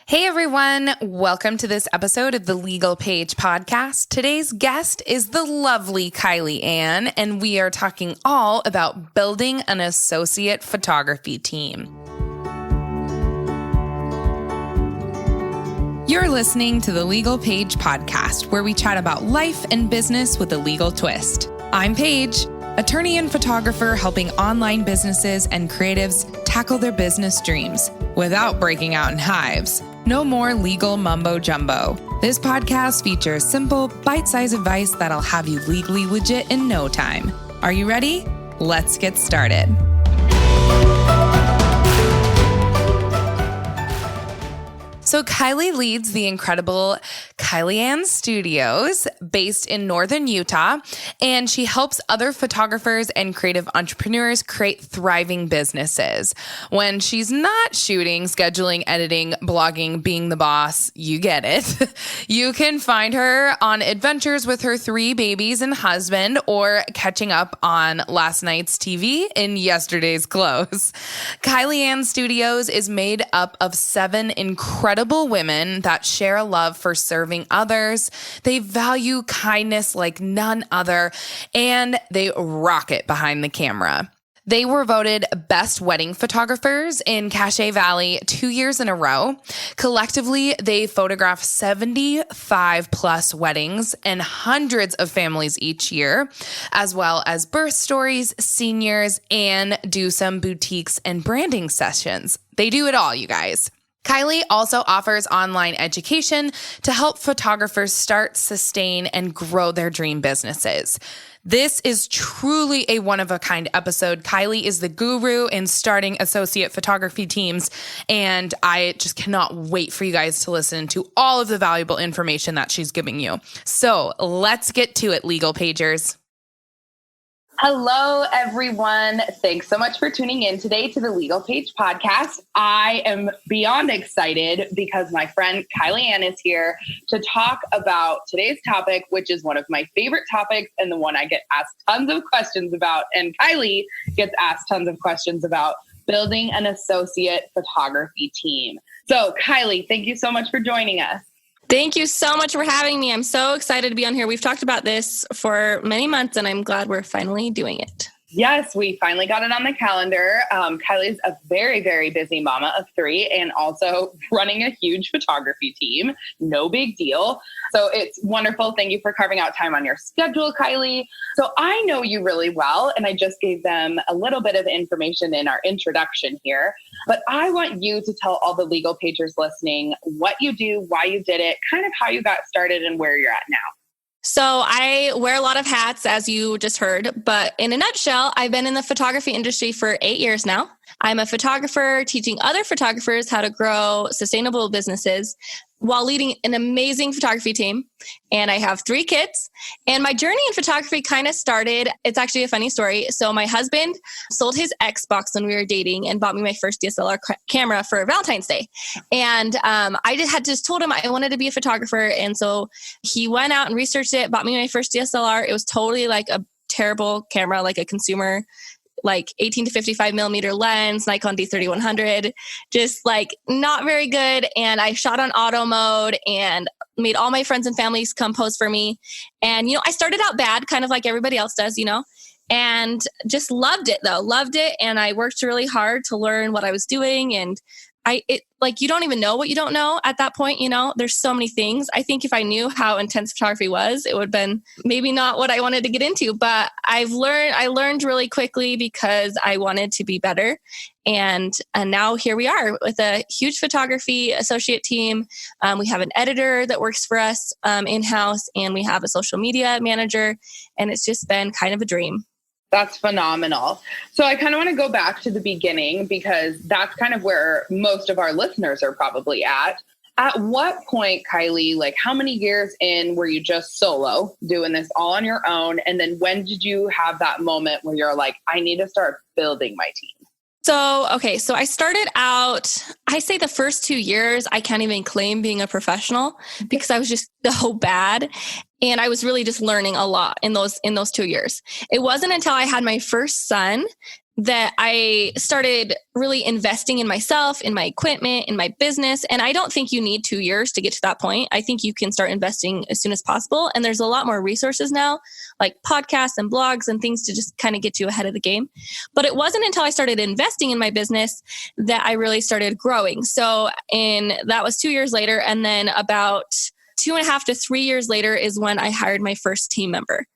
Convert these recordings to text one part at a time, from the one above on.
Hey everyone, welcome to this episode of the Legal Paige podcast. Today's guest is the lovely Kylee Ann, and we are talking all about building an associate photography team. You're listening to the Legal Paige podcast, where we chat about life and business with a legal twist. I'm Paige, attorney and photographer helping online businesses and creatives tackle their business dreams without breaking out in hives. No more legal mumbo jumbo. This podcast features simple, bite-sized advice that'll have you legally legit in no time. Are you ready? Let's get started. So Kylee leads the incredible Kylee Ann Studios based in Northern Utah, and she helps other photographers and creative entrepreneurs create thriving businesses. When she's not shooting, scheduling, editing, blogging, being the boss, you get it. You can find her on adventures with her 3 babies and husband, or catching up on last night's TV in yesterday's clothes. Kylee Ann Studios is made up of 7 incredible women that share a love for serving others. They value kindness like none other, and they rock it behind the camera. They were voted best wedding photographers in Cache Valley 2 years in a row. Collectively, they photograph 75 plus weddings and hundreds of families each year, as well as birth stories, seniors, and do some boutiques and branding sessions. They do it all, you guys. Kylee also offers online education to help photographers start, sustain, and grow their dream businesses. This is truly a one-of-a-kind episode. Kylee is the guru in starting associate photography teams, and I just cannot wait for you guys to listen to all of the valuable information that she's giving you. So let's get to it, Legal Pagers. Hello, everyone. Thanks so much for tuning in today to the Legal Paige podcast. I am beyond excited because my friend Kylee Ann is here to talk about today's topic, which is one of my favorite topics and the one I get asked tons of questions about. And Kylee gets asked tons of questions about: building an associate photography team. So Kylee, thank you so much for joining us. Thank you so much for having me. I'm so excited to be on here. We've talked about this for many months, and I'm glad we're finally doing it. Yes, we finally got it on the calendar. Kylie's a very, very busy mama of 3 and also running a huge photography team. No big deal. So it's wonderful. Thank you for carving out time on your schedule, Kylee. So I know you really well, and I just gave them a little bit of information in our introduction here. But I want you to tell all the Legal Pagers listening what you do, why you did it, kind of how you got started and where you're at now. So I wear a lot of hats, as you just heard, but in a nutshell, I've been in the photography industry for 8 years now. I'm a photographer teaching other photographers how to grow sustainable businesses while leading an amazing photography team. And I have 3 kids. And my journey in photography kind of started, it's actually a funny story. So my husband sold his Xbox when we were dating and bought me my first DSLR camera for Valentine's Day. And I had just told him I wanted to be a photographer. And so he went out and researched it, bought me my first DSLR. It was totally like a terrible camera, like a consumer, like 18 to 55 millimeter lens, Nikon D3100, just like not very good. And I shot on auto mode and made all my friends and families come pose for me. And, I started out bad, kind of like everybody else does, and just loved it though, loved it. And I worked really hard to learn what I was doing. And you don't even know what you don't know at that point. There's so many things. I think if I knew how intense photography was, it would have been maybe not what I wanted to get into, but I learned really quickly because I wanted to be better. And now here we are with a huge photography associate team. We have an editor that works for us in-house, and we have a social media manager, and it's just been kind of a dream. That's phenomenal. So I kind of want to go back to the beginning because that's kind of where most of our listeners are probably at. At what point, Kylee, how many years in were you just solo doing this all on your own? And then when did you have that moment where you're like, I need to start building my team? So I started out, I say the first 2 years, I can't even claim being a professional because I was just so bad. And I was really just learning a lot in those 2 years. It wasn't until I had my first son that I started really investing in myself, in my equipment, in my business. And I don't think you need 2 years to get to that point. I think you can start investing as soon as possible. And there's a lot more resources now, like podcasts and blogs and things to just kind of get you ahead of the game. But it wasn't until I started investing in my business that I really started growing. So that was 2 years later. And then about 2.5 to 3 years later is when I hired my first team member.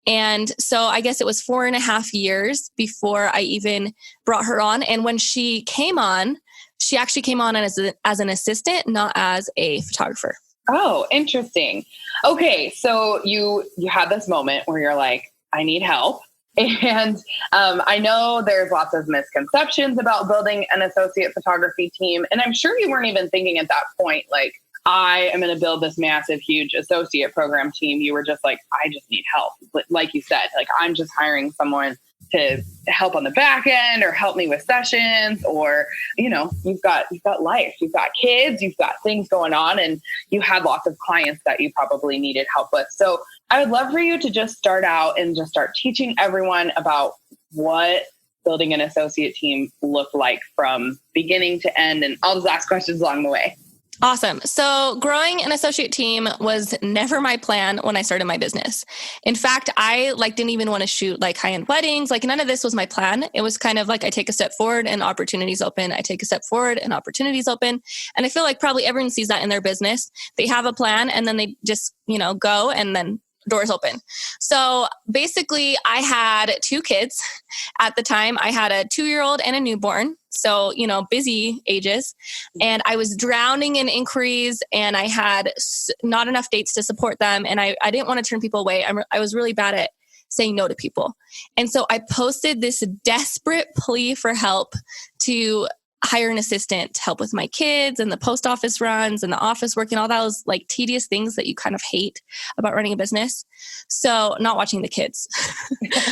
And so I guess it was 4.5 years before I even brought her on. And when she came on, she actually came on as an assistant, not as a photographer. Oh, interesting. Okay. So you had this moment where you're like, I need help. And I know there's lots of misconceptions about building an associate photography team. And I'm sure you weren't even thinking at that point, like, I am going to build this massive, huge associate program team. You were just like, I just need help. Like you said, like, I'm just hiring someone to help on the back end or help me with sessions, or, you've got life, you've got kids, you've got things going on, and you had lots of clients that you probably needed help with. So I would love for you to just start out and just start teaching everyone about what building an associate team looked like from beginning to end. And I'll just ask questions along the way. Awesome. So growing an associate team was never my plan when I started my business. In fact, I didn't even want to shoot high-end weddings. None of this was my plan. It was kind of I take a step forward and opportunities open. I take a step forward and opportunities open. And I feel like probably everyone sees that in their business. They have a plan and then they just, go and then doors open. So basically I had 2 kids at the time. I had a 2-year-old and a newborn. So, busy ages, and I was drowning in inquiries, and I had not enough dates to support them. And I didn't want to turn people away. I was really bad at saying no to people. And so I posted this desperate plea for help to hire an assistant to help with my kids and the post office runs and the office work and all those tedious things that you kind of hate about running a business. So not watching the kids,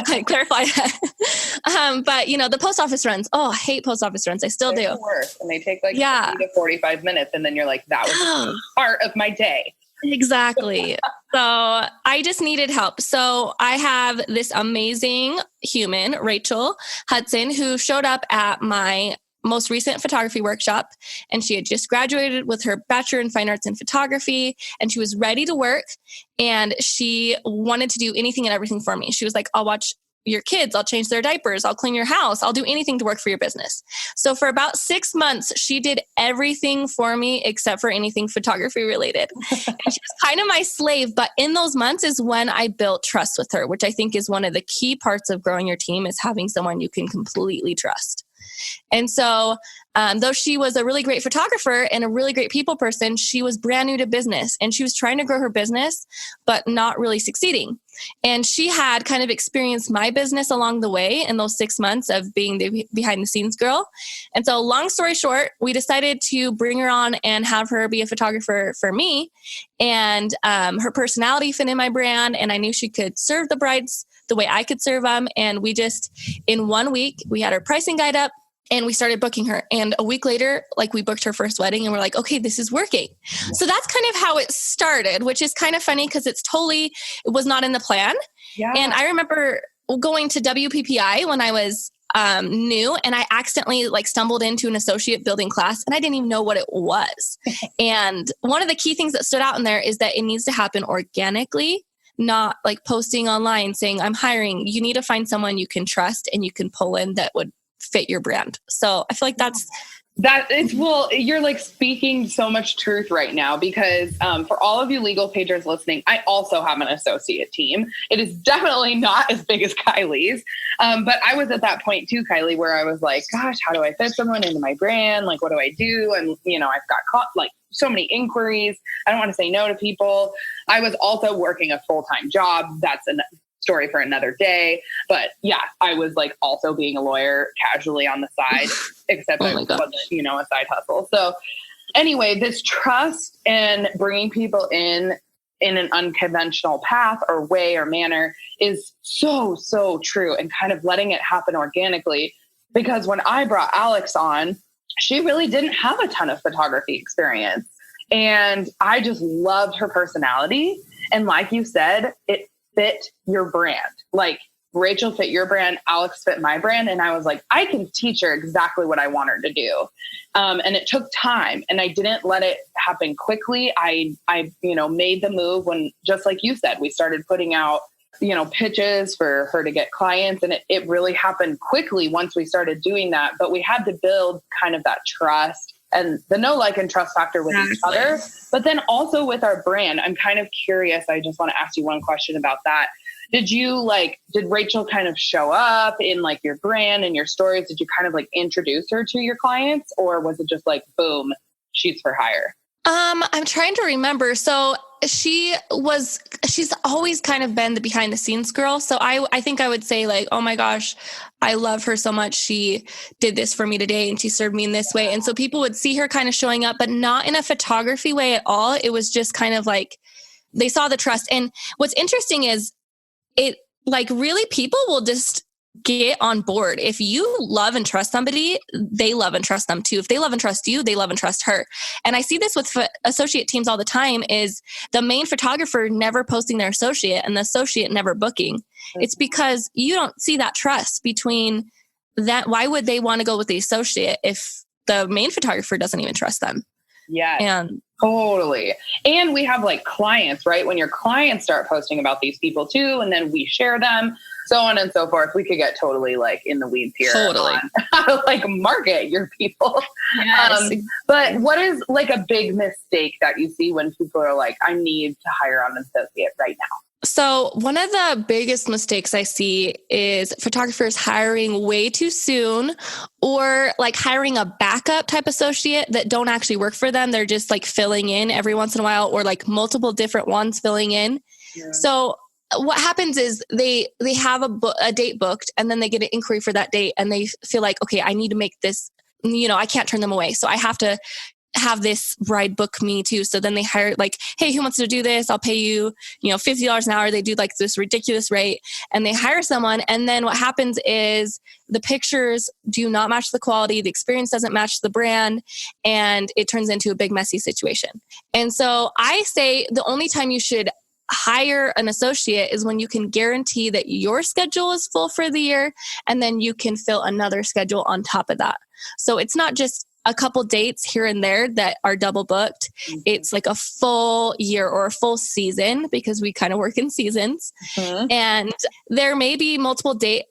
I clarify that. But the post office runs, I hate post office runs. I still do. The worst. And they take 30 to 45 minutes. And then you're like, that was part of my day. Exactly. So I just needed help. So I have this amazing human, Rachel Hudson, who showed up at my most recent photography workshop, and she had just graduated with her bachelor in fine arts in photography, and she was ready to work, and she wanted to do anything and everything for me. She was like, I'll watch your kids, I'll change their diapers, I'll clean your house, I'll do anything to work for your business. So for about 6 months, she did everything for me except for anything photography related. And she was kind of my slave, but in those months is when I built trust with her, which I think is one of the key parts of growing your team, is having someone you can completely trust. And so, though she was a really great photographer and a really great people person, she was brand new to business, and she was trying to grow her business, but not really succeeding. And she had kind of experienced my business along the way in those 6 months of being the behind the scenes girl. And so long story short, we decided to bring her on and have her be a photographer for me. And her personality fit in my brand, and I knew she could serve the brides the way I could serve them. And we just, in 1 week, we had our pricing guide up and we started booking her. And a week later, we booked her first wedding, and we're like, okay, this is working. So that's kind of how it started, which is kind of funny because it was not in the plan. Yeah. And I remember going to WPPI when I was new, and I accidentally stumbled into an associate building class, and I didn't even know what it was. And one of the key things that stood out in there is that it needs to happen organically, not posting online saying I'm hiring. You need to find someone you can trust and you can pull in that would fit your brand. So I feel like you're speaking so much truth right now, because for all of you legal pagers listening, I also have an associate team. It is definitely not as big as Kylie's. But I was at that point too, Kylee, where I was like, gosh, how do I fit someone into my brand? What do I do? And, I've got so many inquiries. I don't want to say no to people. I was also working a full-time job. That's a story for another day. But yeah, I was also being a lawyer casually on the side, except it wasn't, a side hustle. So anyway, this trust and bringing people in an unconventional path or way or manner is so, so true, and kind of letting it happen organically. Because when I brought Alex on, she really didn't have a ton of photography experience. And I just loved her personality. And like you said, it fit your brand. Rachel fit your brand, Alex fit my brand. And I was like, I can teach her exactly what I want her to do. And it took time, and I didn't let it happen quickly. I made the move when, just like you said, we started putting out, pitches for her to get clients. And it really happened quickly once we started doing that. But we had to build kind of that trust and the know, like, and trust factor with each other. But then also with our brand, I'm kind of curious. I just want to ask you one question about that. Did Rachel kind of show up in like your brand and your stories? Did you kind of like introduce her to your clients, or was it just like, boom, she's for hire? I'm trying to remember. So she's always kind of been the behind the scenes girl. So I think I would say like, oh my gosh, I love her so much. She did this for me today and she served me in this way. And so people would see her kind of showing up, but not in a photography way at all. It was just kind of like, they saw the trust. And what's interesting is it, like, really, people will just get on board. If you love and trust somebody, they love and trust them too. If they love and trust you, they love and trust her. And I see this with associate teams all the time, is the main photographer never posting their associate and the associate never booking. It's because you don't see that trust between that. Why would they want to go with the associate if the main photographer doesn't even trust them? Yeah. And totally. And we have like clients, right? When your clients start posting about these people too, and then we share them, so on and so forth. We could get totally like in the weeds here on how to like market your people. Yes. But what is like a big mistake that you see when people are like, I need to hire on an associate right now? So one of the biggest mistakes I see is photographers hiring way too soon, or like hiring a backup type associate that don't actually work for them. They're just like filling in every once in a while, or like multiple different ones filling in. Yeah. So what happens is they have a date booked, and then they get an inquiry for that date, and they feel like, okay, I need to make this, I can't turn them away. So I have to have this bride book me too. So then they hire like, hey, who wants to do this? I'll pay you, $50 an hour. They do like this ridiculous rate, and they hire someone. And then what happens is the pictures do not match the quality. The experience doesn't match the brand, and it turns into a big messy situation. And so I say the only time you should hire an associate is when you can guarantee that your schedule is full for the year, and then you can fill another schedule on top of that. So it's not just a couple dates here and there that are double booked. Mm-hmm. It's like a full year or a full season, because we kind of work in seasons. Mm-hmm. And there may be multiple dates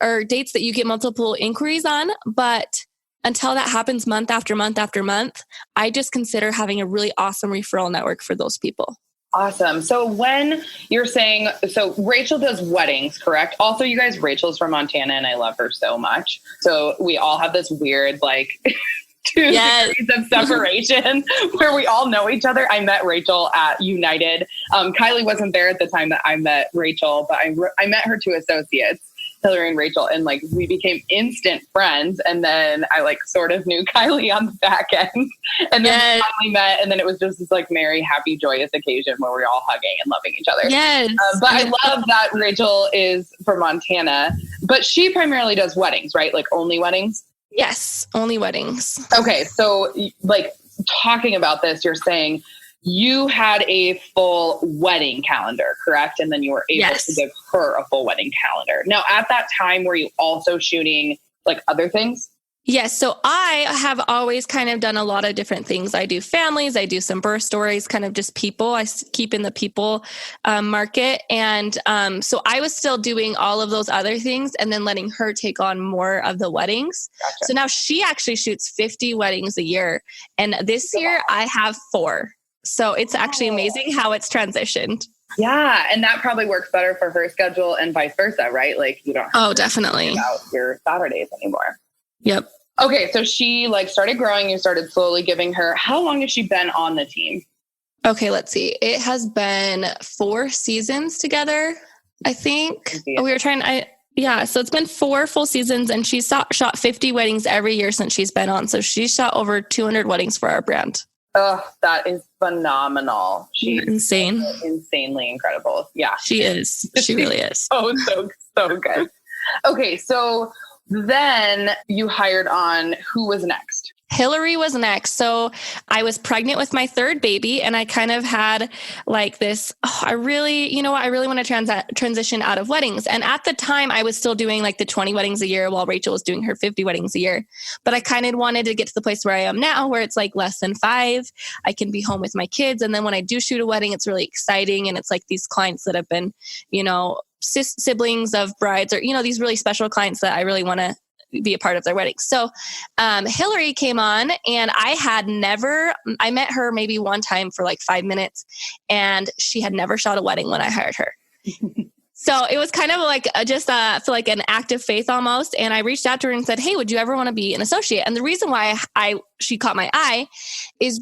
that you get multiple inquiries on, but until that happens month after month after month, I just consider having a really awesome referral network for those people. Awesome. So when you're saying, so Rachel does weddings, correct? Also, you guys, Rachel's from Montana, and I love her so much. So we all have this weird, like, 2 degrees of separation where we all know each other. I met Rachel at United. Kylee wasn't there at the time that I met Rachel, but I met her 2 associates, Hillary and Rachel, and like we became instant friends. And then I like sort of knew Kylee on the back end, and then we finally met. And then it was just this like merry, happy, joyous occasion where we're all hugging and loving each other. Yes. But I love that Rachel is from Montana, but she primarily does weddings, right? Like only weddings. Yes, only weddings. Okay, so like talking about this, you're saying you had a full wedding calendar, correct? And then you were able to give her a full wedding calendar. Now, at that time, were you also shooting like other things? Yes. So I have always kind of done a lot of different things. I do families, I do some birth stories, kind of just people. I keep in the people market. And so I was still doing all of those other things and then letting her take on more of the weddings. Gotcha. So now she actually shoots 50 weddings a year. And this year I have 4. So it's actually amazing how it's transitioned. Yeah. And that probably works better for her schedule and vice versa, right? Like you don't have to definitely think about your Saturdays anymore. Yep. Okay. So she like started growing. You started slowly giving her. How long has she been on the team? Okay. Let's see. It has been 4 seasons together, I think. We were trying, so it's been 4 full seasons, and she's shot 50 weddings every year since she's been on. So she's shot over 200 weddings for our brand. Oh, that is phenomenal. She's insane. Insanely incredible. Yeah. She is. She really is. So good. Okay. So then you hired on, who was next? Hillary was next. So I was pregnant with my third baby, and I kind of had like this, I really want to transition out of weddings. And at the time I was still doing like the 20 weddings a year while Rachel was doing her 50 weddings a year. But I kind of wanted to get to the place where I am now, where it's like less than 5. I can be home with my kids. And then when I do shoot a wedding, it's really exciting. And it's like these clients that have been, siblings of brides, or, these really special clients that I really want to be a part of their wedding. So Hillary came on, and I met her maybe one time for like 5 minutes, and she had never shot a wedding when I hired her. So it was kind of like just feel like an act of faith almost. And I reached out to her and said, hey, would you ever want to be an associate? And the reason why she caught my eye is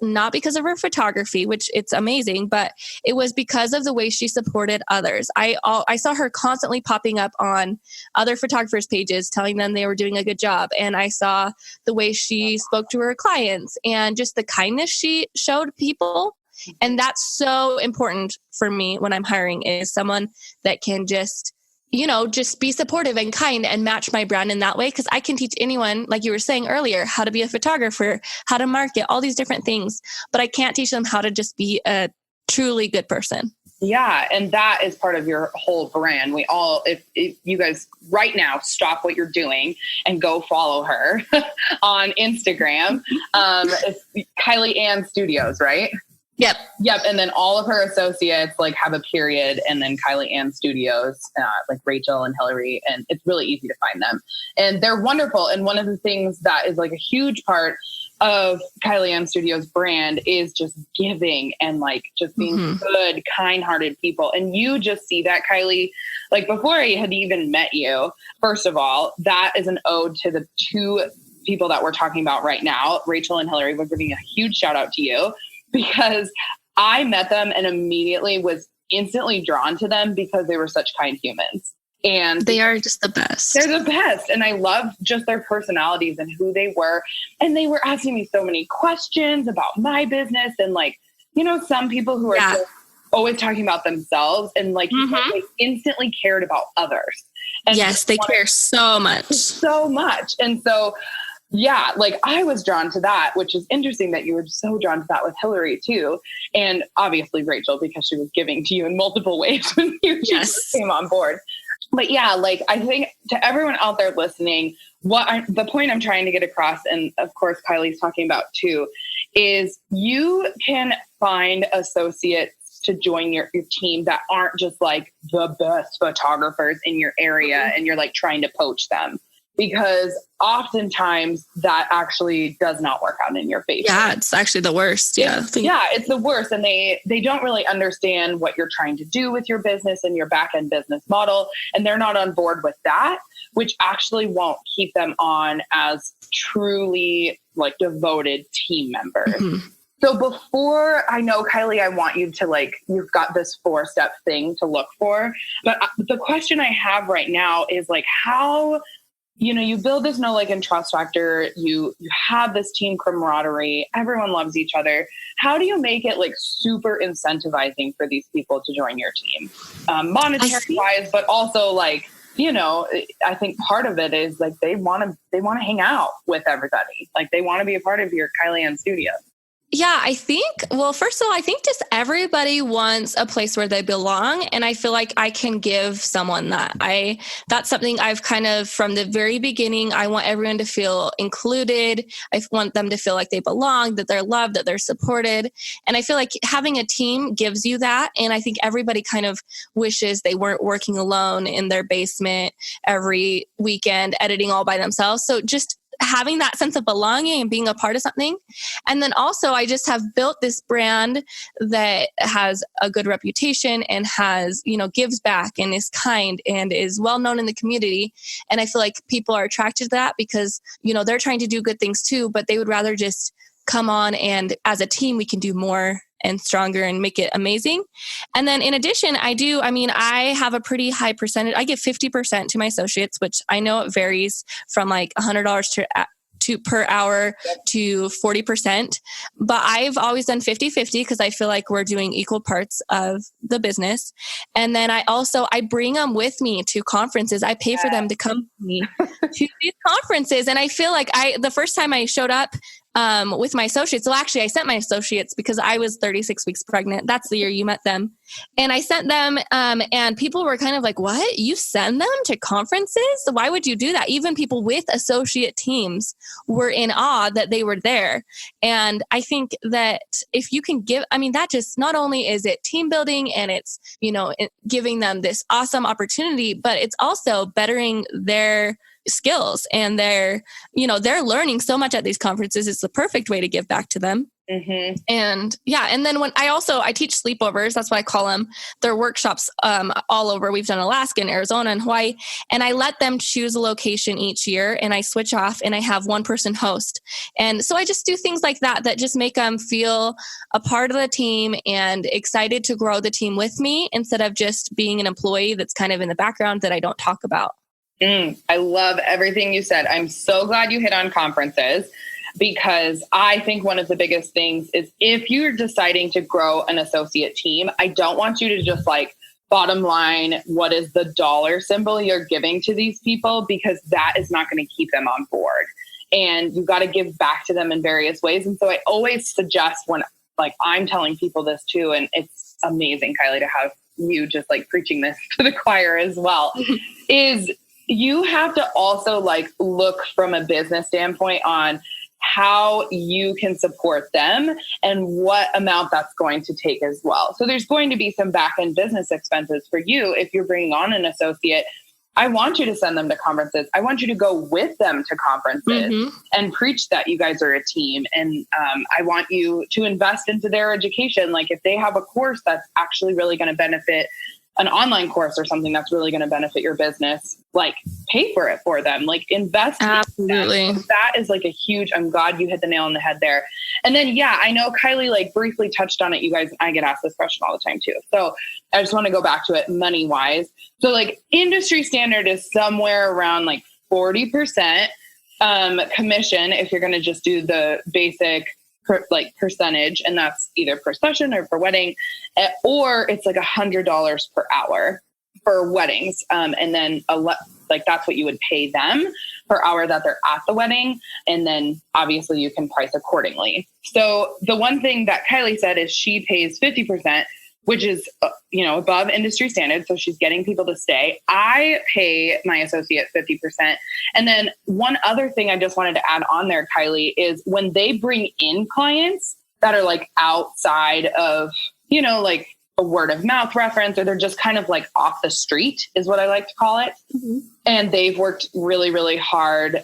not because of her photography, which it's amazing, but it was because of the way she supported others. I saw her constantly popping up on other photographers' pages, telling them they were doing a good job. And I saw the way she spoke to her clients and just the kindness she showed people. And that's so important for me when I'm hiring, is someone that can just be supportive and kind and match my brand in that way. Because I can teach anyone, like you were saying earlier, how to be a photographer, how to market, all these different things. But I can't teach them how to just be a truly good person. Yeah. And that is part of your whole brand. We all, if you guys right now stop what you're doing and go follow her on Instagram. It's Kylee Ann Studios, right? Yep. And then all of her associates like have a period, and then Kylee Ann Studios, like Rachel and Hillary, and it's really easy to find them. And they're wonderful. And one of the things that is like a huge part of Kylee Ann Studios brand is just giving and like just being good, kind-hearted people. And you just see that, Kylee, like before I had even met you. First of all, that is an ode to the two people that we're talking about right now, Rachel and Hillary. We're giving a huge shout out to you, because I met them and immediately was instantly drawn to them because they were such kind humans. And they are just the best. They're the best. And I loved just their personalities and who they were. And they were asking me so many questions about my business. And like, some people who are just always talking about themselves, and like you said, they instantly cared about others. And yes, they care so much. So much. And so yeah, like I was drawn to that, which is interesting that you were so drawn to that with Hillary too. And obviously Rachel, because she was giving to you in multiple ways when you just came on board. But yeah, like I think to everyone out there listening, the point I'm trying to get across, and of course Kylie's talking about too, is you can find associates to join your team that aren't just like the best photographers in your area and you're like trying to poach them. Because oftentimes that actually does not work out in your favor. Yeah, it's actually the worst. Yeah, it's the worst. And they don't really understand what you're trying to do with your business and your back-end business model. And they're not on board with that, which actually won't keep them on as truly like devoted team members. Mm-hmm. So before I know, Kylee, I want you to you've got this 4-step thing to look for. But the question I have right now is like, how... you build this know, like, and trust factor. You have this team camaraderie. Everyone loves each other. How do you make it like super incentivizing for these people to join your team? Monetary wise, but also like, I think part of it is like they want to hang out with everybody. Like they want to be a part of your Kylee Ann Studio. Yeah, first of all, I think just everybody wants a place where they belong. And I feel like I can give someone that. That's something I've kind of, from the very beginning, I want everyone to feel included. I want them to feel like they belong, that they're loved, that they're supported. And I feel like having a team gives you that. And I think everybody kind of wishes they weren't working alone in their basement every weekend, editing all by themselves. So just having that sense of belonging and being a part of something. And then also I just have built this brand that has a good reputation and has, gives back and is kind and is well known in the community. And I feel like people are attracted to that because, they're trying to do good things too, but they would rather just come on, and as a team, we can do more and stronger and make it amazing. And then in addition, I have a pretty high percentage. I give 50% to my associates, which I know it varies from like $100 per hour to 40%. But I've always done 50-50 because I feel like we're doing equal parts of the business. And then I bring them with me to conferences. I pay for them to come with me to these conferences. And I feel like the first time I showed up with my associates, well, actually I sent my associates because I was 36 weeks pregnant. That's the year you met them. And I sent them and people were kind of like, what? You send them to conferences? Why would you do that? Even people with associate teams were in awe that they were there. And I think that if you can that just not only is it team building and it's, giving them this awesome opportunity, but it's also bettering their skills and they're learning so much at these conferences. It's the perfect way to give back to them. Mm-hmm. And then when I teach sleepovers, that's what I call them. They're workshops all over. We've done Alaska and Arizona and Hawaii, and I let them choose a location each year and I switch off and I have one person host. And so I just do things like that just make them feel a part of the team and excited to grow the team with me instead of just being an employee that's kind of in the background that I don't talk about. I love everything you said. I'm so glad you hit on conferences because I think one of the biggest things is if you're deciding to grow an associate team, I don't want you to just bottom line, what is the dollar symbol you're giving to these people? Because that is not going to keep them on board. And you've got to give back to them in various ways. And so I always suggest when I'm telling people this too, and it's amazing, Kylee, to have you just preaching this to the choir as well, is you have to also look from a business standpoint on how you can support them and what amount that's going to take as well. So there's going to be some back-end business expenses for you. If you're bringing on an associate, I want you to send them to conferences. I want you to go with them to conferences and preach that you guys are a team. And I want you to invest into their education. If they have a course that's actually really going to benefit, an online course or something that's really going to benefit your business, pay for it for them, invest. Absolutely. In them. That is a huge, I'm glad you hit the nail on the head there. And then, I know Kylee briefly touched on it. You guys, I get asked this question all the time too. So I just want to go back to it money wise. So industry standard is somewhere around 40% commission. If you're going to just do the basic percentage, and that's either per session or per wedding, or it's $100 per hour for weddings. And then that's what you would pay them per hour that they're at the wedding. And then obviously you can price accordingly. So the one thing that Kylee said is she pays 50%, which is, above industry standard. So she's getting people to stay. I pay my associate 50%. And then one other thing I just wanted to add on there, Kylee, is when they bring in clients that are outside of, a word of mouth reference, or they're just kind of off the street is what I like to call it. Mm-hmm. And they've worked really, really hard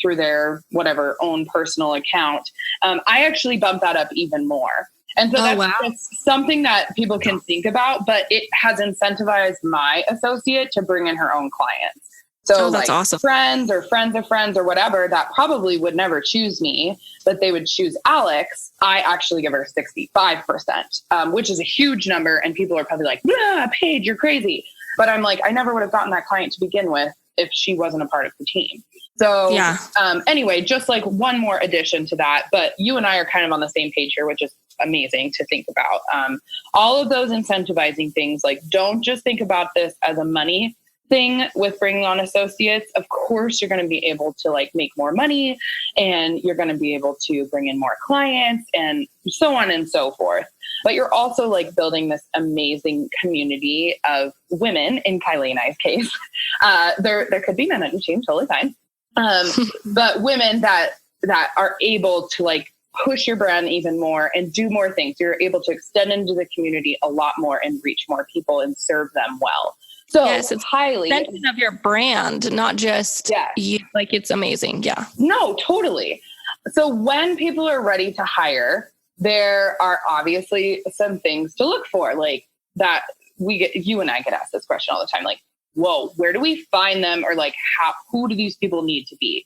through their whatever own personal account. I actually bump that up even more. And so that's something that people can think about, but it has incentivized my associate to bring in her own clients. So that's awesome. Friends or friends of friends or whatever that probably would never choose me, but they would choose Alex. I actually give her 65%, which is a huge number. And people are probably like, Paige, you're crazy. But I'm I never would have gotten that client to begin with if she wasn't a part of the team. So anyway, just one more addition to that, but you and I are kind of on the same page here, which is amazing to think about. All of those incentivizing things, don't just think about this as a money thing with bringing on associates. Of course, you're going to be able to make more money and you're going to be able to bring in more clients and so on and so forth. But you're also building this amazing community of women, in Kylee and I's case. There could be men on team, totally fine. But women that are able to push your brand even more and do more things. You're able to extend into the community a lot more and reach more people and serve them well. So yes, it's highly extension of your brand, not just you. It's amazing. Yeah. No, totally. So when people are ready to hire, there are obviously some things to look for, that you and I get asked this question all the time, whoa, where do we find them? Or who do these people need to be?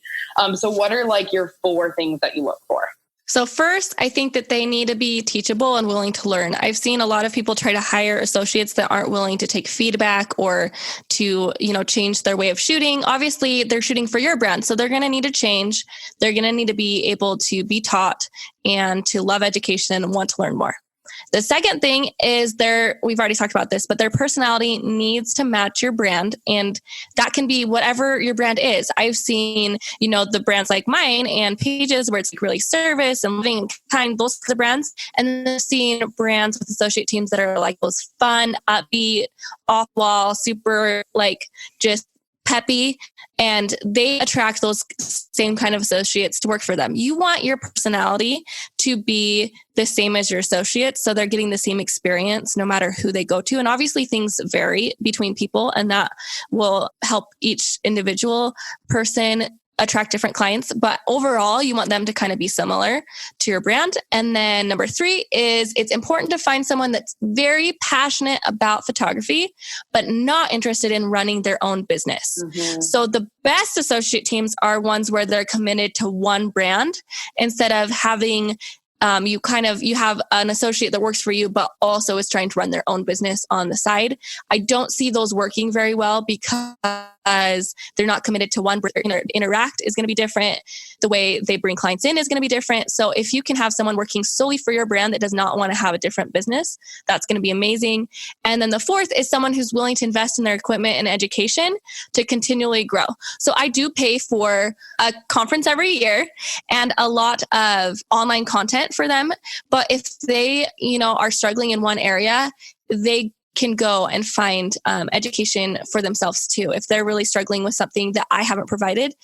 So what are your 4 things that you look for? So first, I think that they need to be teachable and willing to learn. I've seen a lot of people try to hire associates that aren't willing to take feedback or to, change their way of shooting. Obviously, they're shooting for your brand, so they're going to need to change. They're going to need to be able to be taught and to love education and want to learn more. The second thing is we've already talked about this, but their personality needs to match your brand. And that can be whatever your brand is. I've seen, the brands like mine and Paige's where it's like really service and living and kind, those are the brands. And then I've seen brands with associate teams that are like those fun, upbeat, off wall, super like just peppy, and they attract those same kind of associates to work for them. You want your personality to be the same as your associates, so they're getting the same experience no matter who they go to. And obviously things vary between people, and that will help each individual person attract different clients. But overall, you want them to kind of be similar to your brand. And then number 3 is it's important to find someone that's very passionate about photography, but not interested in running their own business. Mm-hmm. So the best associate teams are ones where they're committed to one brand instead of having you have an associate that works for you, but also is trying to run their own business on the side. I don't see those working very well because they're not committed to one. Interact is going to be different. The way they bring clients in is going to be different. So if you can have someone working solely for your brand that does not want to have a different business, that's going to be amazing. And then the fourth is someone who's willing to invest in their equipment and education to continually grow. So I do pay for a conference every year and a lot of online content for them. But if they, are struggling in one area, they can go and find education for themselves too. If they're really struggling with something that I haven't provided,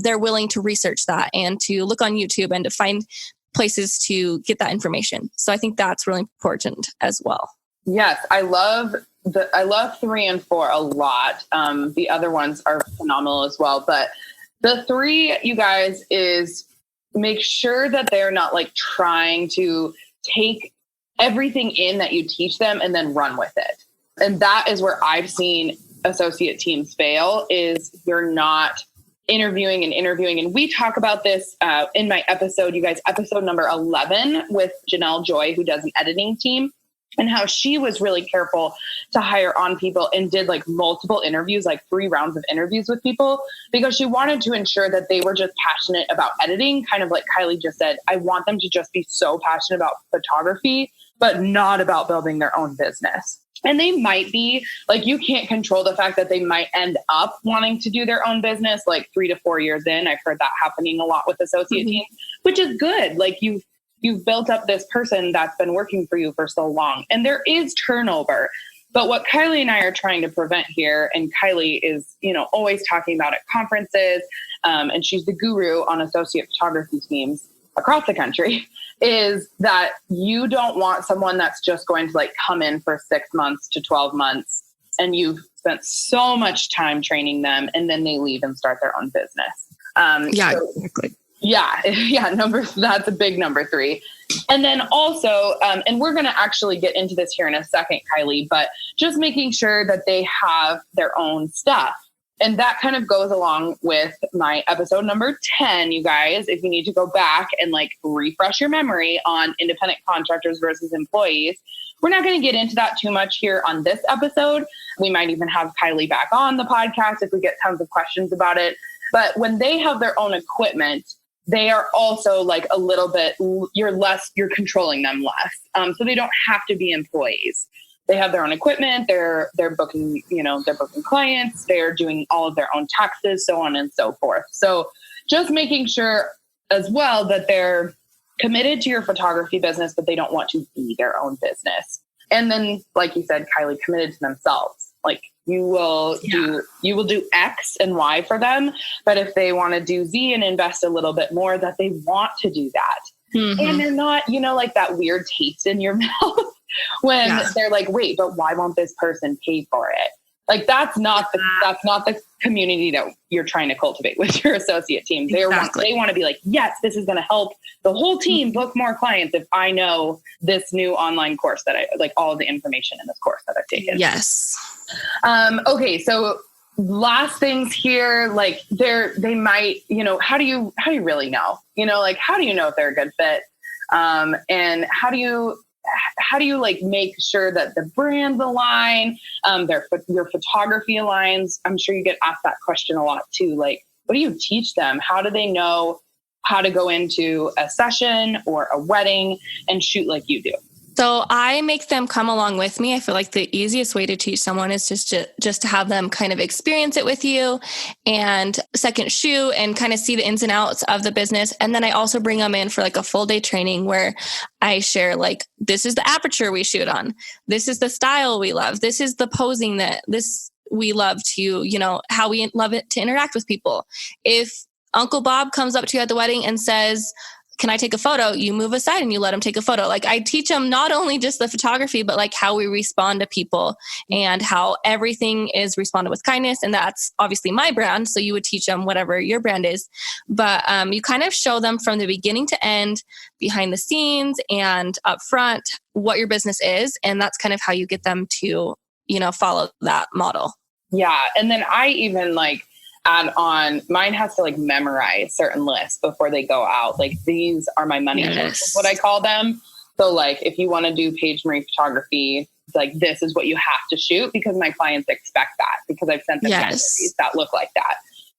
they're willing to research that and to look on YouTube and to find places to get that information. So I think that's really important as well. Yes, I love 3 and 4 a lot. The other ones are phenomenal as well. But the 3, you guys, is make sure that they're not like trying to take everything in that you teach them and then run with it. And that is where I've seen associate teams fail, is you're not interviewing. And we talk about this in my episode, you guys, episode number 11 with Janelle Joy, who does an editing team, and how she was really careful to hire on people and did like multiple interviews, like 3 rounds of interviews with people, because she wanted to ensure that they were just passionate about editing. Kind of like Kylee just said, I want them to just be so passionate about photography, but not about building their own business. And they might be like, you can't control the fact that they might end up wanting to do their own business like 3 to 4 years in. I've heard that happening a lot with associate teams, which is good. Like you've built up this person that's been working for you for so long, and there is turnover. But what Kylee and I are trying to prevent here, and Kylee is, always talking about at conferences, and she's the guru on associate photography teams across the country, is that you don't want someone that's just going to like come in for 6 months to 12 months and you've spent so much time training them and then they leave and start their own business. Exactly. Yeah. That's a big number 3. And then also, and we're going to actually get into this here in a second, Kylee, but just making sure that they have their own stuff. And that kind of goes along with my episode number 10, you guys, if you need to go back and like refresh your memory on independent contractors versus employees. We're not going to get into that too much here on this episode. We might even have Kylee back on the podcast if we get tons of questions about it. But when they have their own equipment, they are also like a little bit, you're controlling them less. So they don't have to be employees. They have their own equipment. They're booking, they're booking clients. They're doing all of their own taxes, so on and so forth. So just making sure as well that they're committed to your photography business, but they don't want to be their own business. And then, like you said, Kylee, committed to themselves. Like you will do X and Y for them. But if they want to do Z and invest a little bit more, that they want to do that. Mm-hmm. And they're not, like that weird taste in your mouth when they're like, wait, but why won't this person pay for it? Like that's not the community that you're trying to cultivate with your associate team. They want to be like, yes, this is going to help the whole team book more clients if I know this new online course that I like all of the information in this course that I've taken. Yes. Okay. So last things here, like they might, how do you really know, like, how do you know if they're a good fit? And how do you like make sure that the brands align, your photography aligns? I'm sure you get asked that question a lot too. Like, what do you teach them? How do they know how to go into a session or a wedding and shoot like you do? So I make them come along with me. I feel like the easiest way to teach someone is just to have them kind of experience it with you and second shoot and kind of see the ins and outs of the business. And then I also bring them in for like a full day training where I share like, this is the aperture we shoot on. This is the style we love. This is the posing we love to, how we love it to interact with people. If Uncle Bob comes up to you at the wedding and says, can I take a photo? You move aside and you let them take a photo. Like I teach them not only just the photography, but like how we respond to people and how everything is responded with kindness. And that's obviously my brand. So you would teach them whatever your brand is, but you kind of show them from the beginning to end, behind the scenes and up front, what your business is. And that's kind of how you get them to, follow that model. Yeah. And then I even like, add on, mine has to like memorize certain lists before they go out. Like these are my money lists, is what I call them. So like if you want to do Paige Marie photography, like this is what you have to shoot because my clients expect that because I've sent them categories that look like that.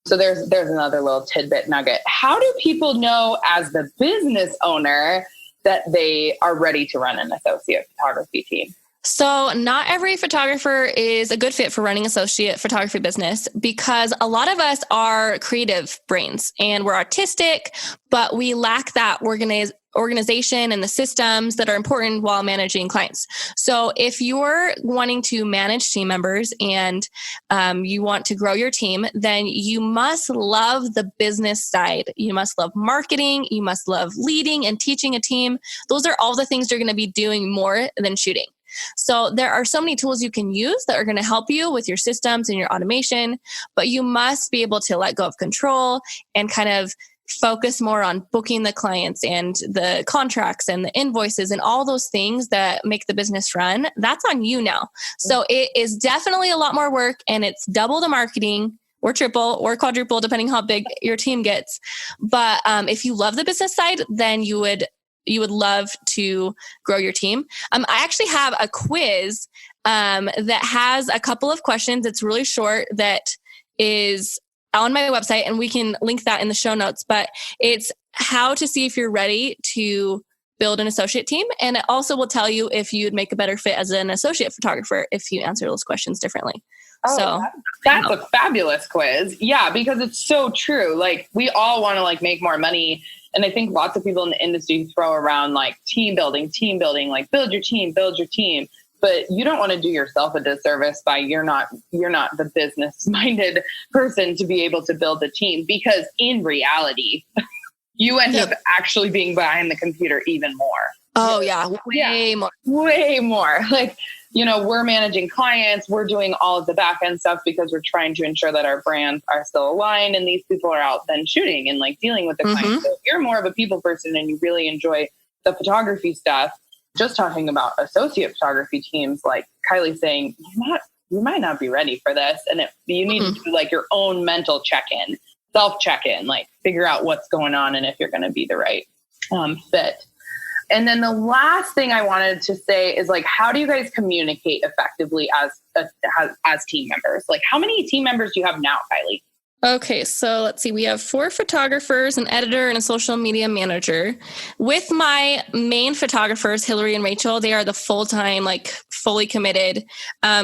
So there's another little tidbit nugget. How do people know as the business owner that they are ready to run an associate photography team? So not every photographer is a good fit for running associate photography business because a lot of us are creative brains and we're artistic, but we lack that organization and the systems that are important while managing clients. So if you're wanting to manage team members and you want to grow your team, then you must love the business side. You must love marketing. You must love leading and teaching a team. Those are all the things you're going to be doing more than shooting. So there are so many tools you can use that are going to help you with your systems and your automation, but you must be able to let go of control and kind of focus more on booking the clients and the contracts and the invoices and all those things that make the business run. That's on you now. So it is definitely a lot more work and it's double the marketing or triple or quadruple, depending how big your team gets. But if you love the business side, then you would love to grow your team. I actually have a quiz that has a couple of questions. It's really short that is on my website and we can link that in the show notes, but it's how to see if you're ready to build an associate team. And it also will tell you if you'd make a better fit as an associate photographer if you answer those questions differently. Oh, that's a fabulous quiz. Yeah, because it's so true. Like we all want to like make more money. And I think lots of people in the industry throw around like team building, like build your team. But you don't want to do yourself a disservice by you're not the business minded person to be able to build a team, because in reality, you end up actually being behind the computer even more. Oh yeah. Way more. Like, we're managing clients, we're doing all of the back end stuff because we're trying to ensure that our brands are still aligned and these people are out then shooting and like dealing with the clients. So if you're more of a people person and you really enjoy the photography stuff, just talking about associate photography teams, like Kylee's saying, you might not be ready for this. And you need to do like your own mental check-in, self-check-in, like figure out what's going on and if you're going to be the right fit. And then the last thing I wanted to say is like, how do you guys communicate effectively as team members? Like, how many team members do you have now, Kylee? Okay, so let's see. We have 4 photographers, an editor, and a social media manager. With my main photographers, Hillary and Rachel, they are the full-time, like fully committed.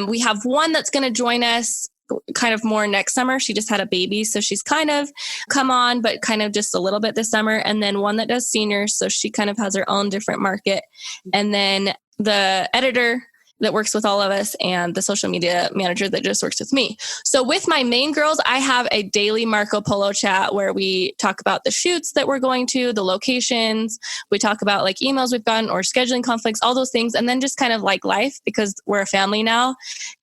We have one that's going to join us kind of more next summer. She just had a baby, so she's kind of come on, but kind of just a little bit this summer. And then one that does seniors, so she kind of has her own different market. And then the editor that works with all of us and the social media manager that just works with me. So with my main girls, I have a daily Marco Polo chat where we talk about the shoots that we're going to, the locations. We talk about like emails we've gotten or scheduling conflicts, all those things. And then just kind of like life, because we're a family now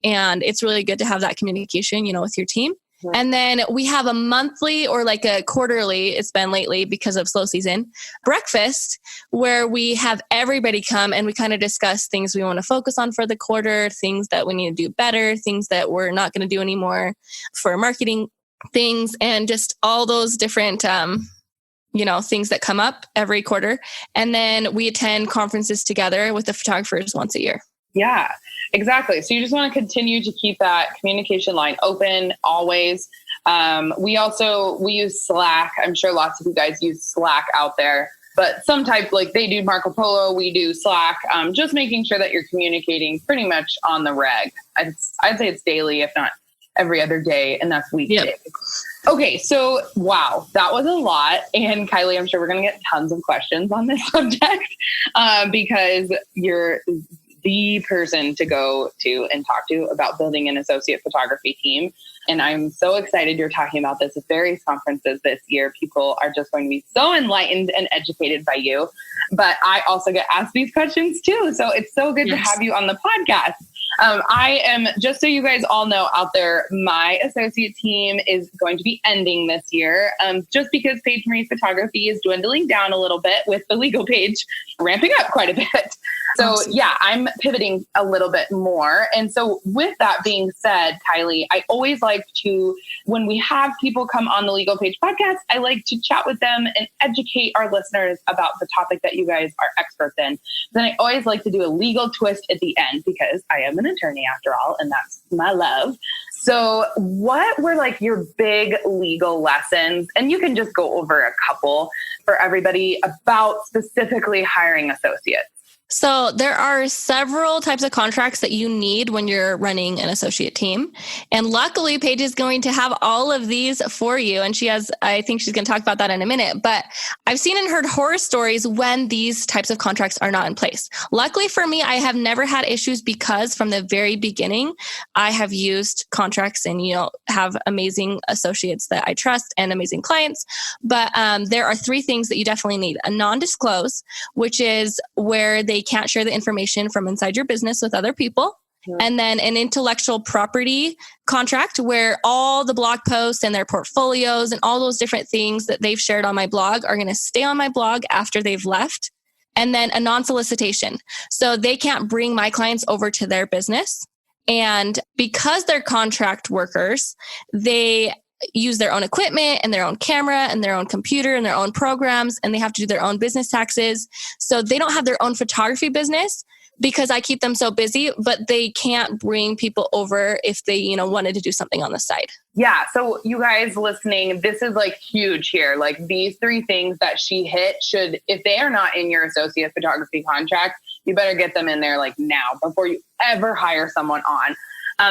and it's really good to have that communication, with your team. And then we have a monthly or like a quarterly, it's been lately because of slow season, breakfast where we have everybody come and we kind of discuss things we want to focus on for the quarter, things that we need to do better, things that we're not going to do anymore for marketing things, and just all those different, things that come up every quarter. And then we attend conferences together with the photographers once a year. Yeah, exactly. So you just want to continue to keep that communication line open always. We use Slack. I'm sure lots of you guys use Slack out there, but some type, like they do Marco Polo, we do Slack. Just making sure that you're communicating pretty much on the reg. I'd say it's daily, if not every other day, and that's weekdays. Yep. Okay, so wow, that was a lot. And Kylee, I'm sure we're going to get tons of questions on this subject because you're the person to go to and talk to about building an associate photography team. And I'm so excited you're talking about this at various conferences this year. People are just going to be so enlightened and educated by you. But I also get asked these questions too. So it's so good to have you on the podcast. I am, just so you guys all know out there, my associate team is going to be ending this year just because Paige Marie Photography is dwindling down a little bit with the legal page ramping up quite a bit. So yeah, I'm pivoting a little bit more. And so with that being said, Kylee, I always like to, when we have people come on the Legal Page podcast, I like to chat with them and educate our listeners about the topic that you guys are experts in. Then I always like to do a legal twist at the end because I am an attorney after all, and that's my love. So what were like your big legal lessons? And you can just go over a couple for everybody about specifically hiring associates. So there are several types of contracts that you need when you're running an associate team. And luckily, Paige is going to have all of these for you. And I think she's going to talk about that in a minute. But I've seen and heard horror stories when these types of contracts are not in place. Luckily for me, I have never had issues because from the very beginning, I have used contracts and, have amazing associates that I trust and amazing clients. But there are three things that you definitely need. A non-disclose, which is where they can't share the information from inside your business with other people. Mm-hmm. And then an intellectual property contract where all the blog posts and their portfolios and all those different things that they've shared on my blog are going to stay on my blog after they've left. And then a non-solicitation. So they can't bring my clients over to their business. And because they're contract workers, they use their own equipment and their own camera and their own computer and their own programs, and they have to do their own business taxes. So they don't have their own photography business because I keep them so busy, but they can't bring people over if they, wanted to do something on the side. Yeah. So you guys listening, this is like huge here. Like these three things that she hit if they are not in your associate photography contract, you better get them in there like now before you ever hire someone on.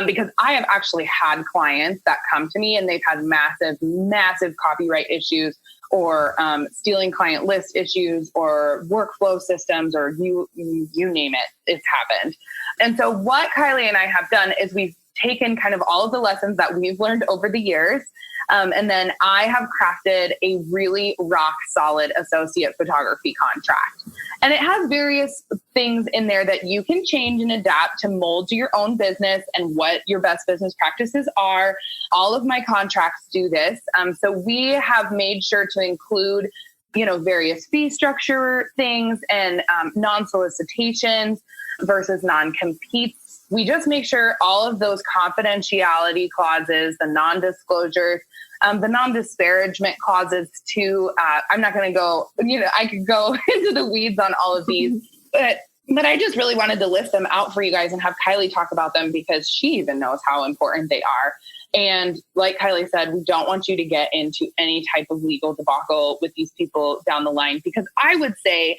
Because I have actually had clients that come to me and they've had massive copyright issues or stealing client list issues or workflow systems or you name it, it's happened. And so what Kylee and I have done is we've taken kind of all of the lessons that we've learned over the years. And then I have crafted a really rock solid associate photography contract. And it has various things in there that you can change and adapt to mold to your own business and what your best business practices are. All of my contracts do this. So we have made sure to include, various fee structure things and non-solicitations versus non-competes. We just make sure all of those confidentiality clauses, the non-disclosures, the non-disparagement clauses too. I'm not going to go, I could go into the weeds on all of these, but I just really wanted to list them out for you guys and have Kylee talk about them because she even knows how important they are. And like Kylee said, we don't want you to get into any type of legal debacle with these people down the line, because I would say,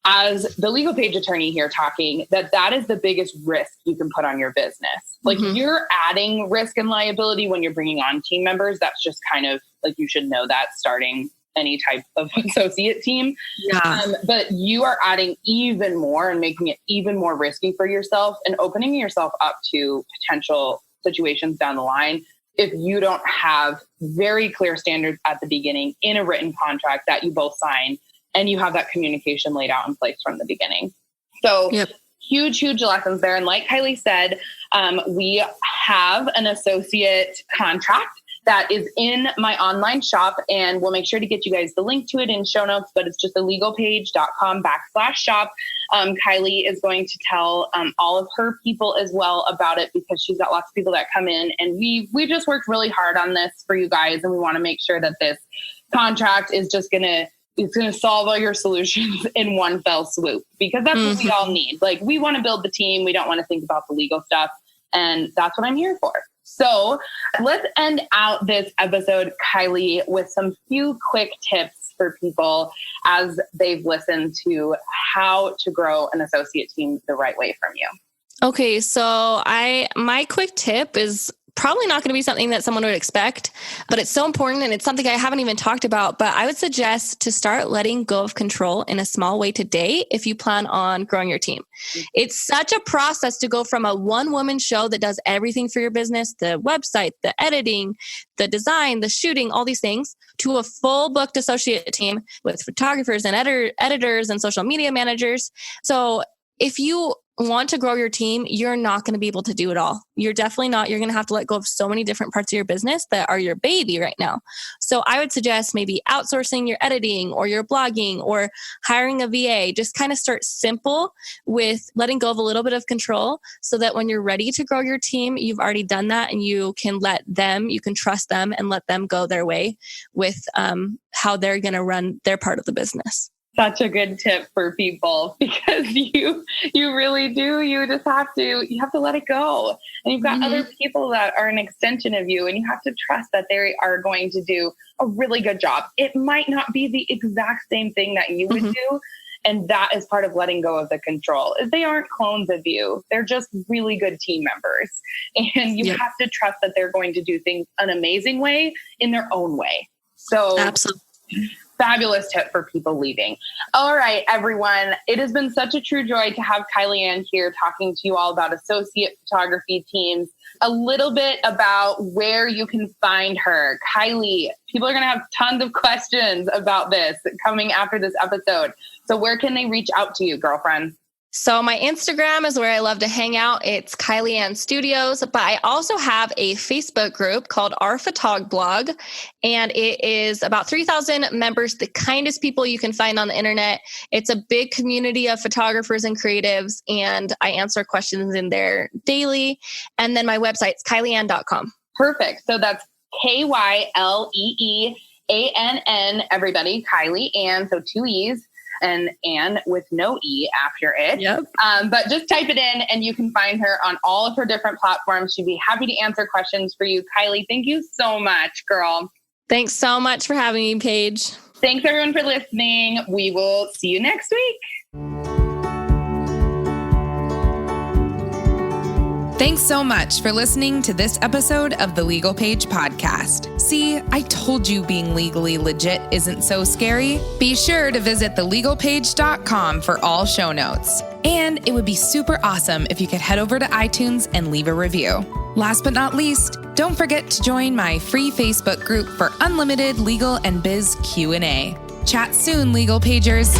as the Legal Page attorney here talking, that is the biggest risk you can put on your business. Like you're adding risk and liability when you're bringing on team members. That's just kind of like, you should know that starting any type of associate team. Yeah. But you are adding even more and making it even more risky for yourself and opening yourself up to potential situations down the line if you don't have very clear standards at the beginning in a written contract that you both sign and you have that communication laid out in place from the beginning. So huge lessons there. And like Kylee said, we have an associate contract that is in my online shop, and we'll make sure to get you guys the link to it in show notes, but it's just thelegalpage.com/shop. Kylee is going to tell all of her people as well about it, because she's got lots of people that come in, and we just worked really hard on this for you guys, and we want to make sure that this contract is just it's going to solve all your solutions in one fell swoop, because that's what we all need. Like, we want to build the team. We don't want to think about the legal stuff. And that's what I'm here for. So let's end out this episode, Kylee, with some few quick tips for people as they've listened to how to grow an associate team the right way from you. Okay. So my quick tip is probably not going to be something that someone would expect, but it's so important, and it's something I haven't even talked about. But I would suggest to start letting go of control in a small way today if you plan on growing your team. It's such a process to go from a one-woman show that does everything for your business, the website, the editing, the design, the shooting, all these things, to a full booked associate team with photographers and editors and social media managers. So if you want to grow your team, you're not going to be able to do it all. You're definitely not. You're going to have to let go of so many different parts of your business that are your baby right now. So I would suggest maybe outsourcing your editing or your blogging or hiring a VA. Just kind of start simple with letting go of a little bit of control, so that when you're ready to grow your team, you've already done that, and you can trust them and let them go their way with how they're going to run their part of the business. Such a good tip for people, because you really do. You just have to let it go. And you've got other people that are an extension of you, and you have to trust that they are going to do a really good job. It might not be the exact same thing that you would do. And that is part of letting go of the control. They aren't clones of you. They're just really good team members. And you have to trust that they're going to do things an amazing way in their own way. So absolutely. Fabulous tip for people leaving. All right, everyone. It has been such a true joy to have Kylee Ann here talking to you all about associate photography teams, a little bit about where you can find her. Kylee, people are going to have tons of questions about this coming after this episode. So where can they reach out to you, girlfriend? So my Instagram is where I love to hang out. It's Kylee Ann Studios, but I also have a Facebook group called Our Photog Blog, and it is about 3,000 members, the kindest people you can find on the internet. It's a big community of photographers and creatives, and I answer questions in there daily. And then my website's KylieAnn.com. Perfect. So that's KYLEEANN, everybody, Kylee Ann, so 2 E's. And Ann with no E after it. Yep. But just type it in and you can find her on all of her different platforms. She'd be happy to answer questions for you. Kylee, thank you so much, girl. Thanks so much for having me, Paige. Thanks everyone for listening. We will see you next week. Thanks so much for listening to this episode of the Legal Paige podcast. See, I told you being legally legit isn't so scary. Be sure to visit thelegalpage.com for all show notes. And it would be super awesome if you could head over to iTunes and leave a review. Last but not least, don't forget to join my free Facebook group for unlimited legal and biz Q&A. Chat soon, Legal Pagers.